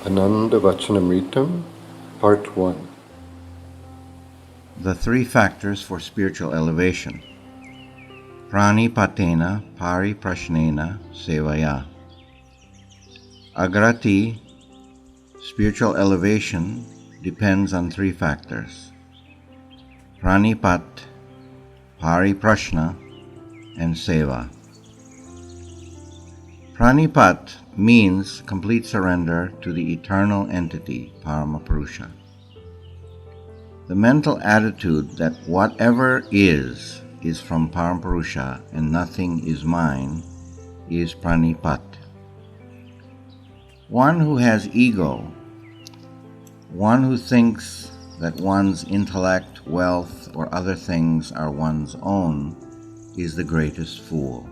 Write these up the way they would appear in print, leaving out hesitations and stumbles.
Ananda Vacanamrtam, Part 1. The three factors for spiritual elevation. Pranipatena pariprashnena sevaya. Agrati, spiritual elevation, depends on three factors: pranipat, pariprashna, and seva. Pranipat means complete surrender to the eternal entity, Paramapurusha. The mental attitude that whatever is from Paramapurusha and nothing is mine is pranipat. One who has ego, one who thinks that one's intellect, wealth, or other things are one's own, is the greatest fool.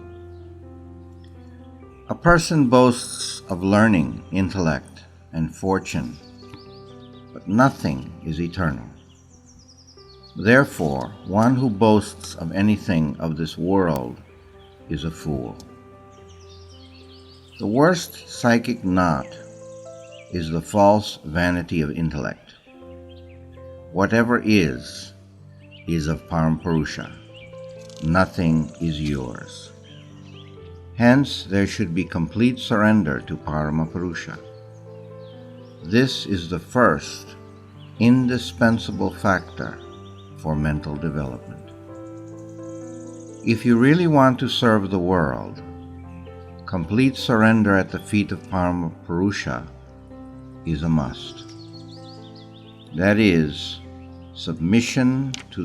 A person boasts of learning, intellect, and fortune, but nothing is eternal. Therefore, one who boasts of anything of this world is a fool. The worst psychic knot is the false vanity of intellect. Whatever is of Parampurusha. Nothing is yours. Hence, there should be complete surrender to Paramapurusha. This is the first, indispensable factor for mental development. If you really want to serve the world, complete surrender at the feet of Paramapurusha is a must. That is, submission to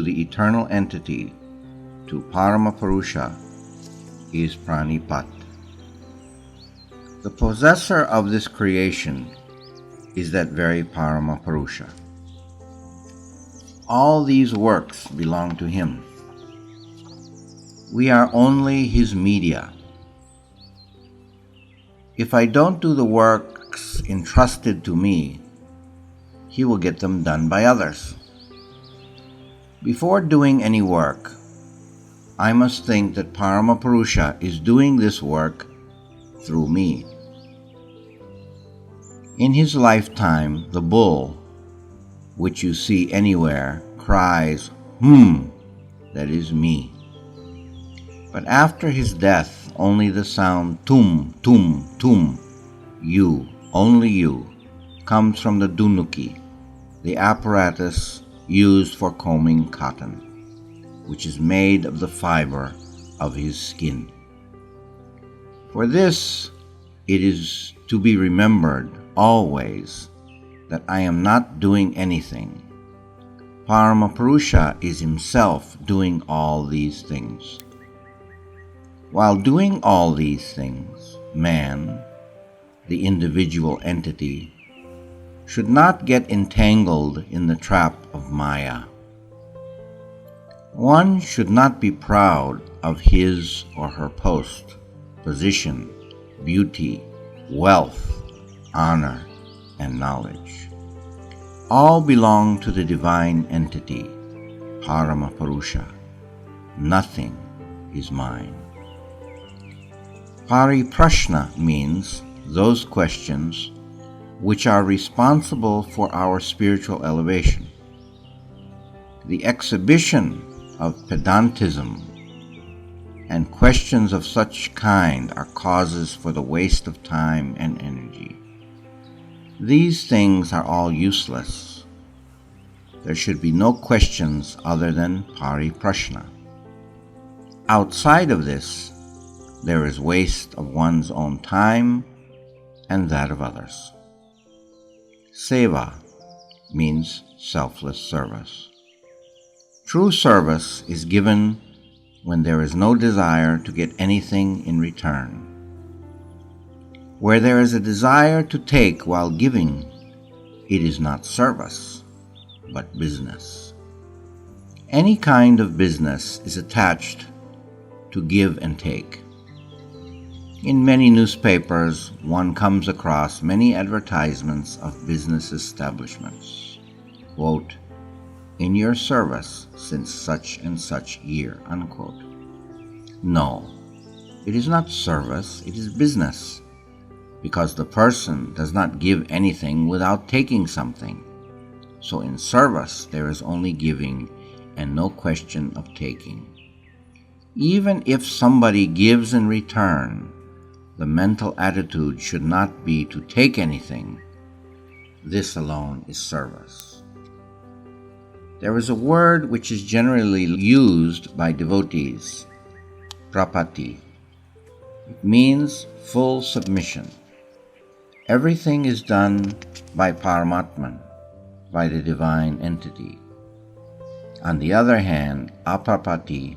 the eternal entity, to Paramapurusha, is pranipat. The possessor of this creation is that very Paramapurusha. All these works belong to him. We are only his media. If I don't do the works entrusted to me, he will get them done by others. Before doing any work, I must think that Paramapurusha is doing this work through me. In his lifetime, the bull, which you see anywhere, cries, that is me. But after his death, only the sound tum, tum, tum, you, only you, comes from the dunuki, the apparatus used for combing cotton, which is made of the fiber of his skin. For this, it is to be remembered always that I am not doing anything. Paramapurusha is himself doing all these things. While doing all these things, man, the individual entity, should not get entangled in the trap of Maya. One should not be proud of his or her post, position, beauty, wealth, honor, and knowledge. All belong to the divine entity, Paramapurusha. Nothing is mine. Pariprashna means those questions which are responsible for our spiritual elevation. The exhibition of pedantism and questions of such kind are causes for the waste of time and energy. These things are all useless. There should be no questions other than pariprashna. Outside of this, there is waste of one's own time and that of others. Seva means selfless service. True service is given when there is no desire to get anything in return. Where there is a desire to take while giving, it is not service, but business. Any kind of business is attached to give and take. In many newspapers, one comes across many advertisements of business establishments. Quote, in your service since such and such year, unquote. No, it is not service, it is business. because the person does not give anything without taking something. So in service, there is only giving and no question of taking. Even if somebody gives in return, the mental attitude should not be to take anything. This alone is service. There is a word which is generally used by devotees, prapatti. It means full submission. Everything is done by Paramatman, by the divine entity. On the other hand, aprapatti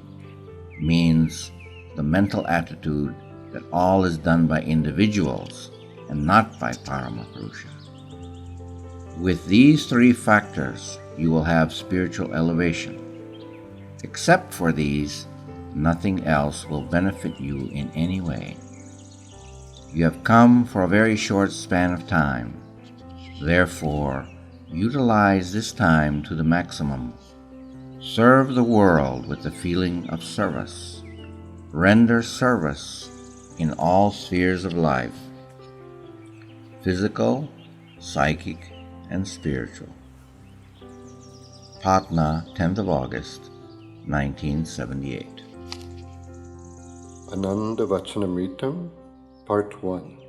means the mental attitude that all is done by individuals and not by Paramapurusha. With these three factors, you will have spiritual elevation. Except for these, nothing else will benefit you in any way. You have come for a very short span of time. Therefore, utilize this time to the maximum. Serve the world with the feeling of service. Render service in all spheres of life, physical, psychic, and spiritual. Patna, 10th of August, 1978. Ananda Vacanamrtam, Part 1.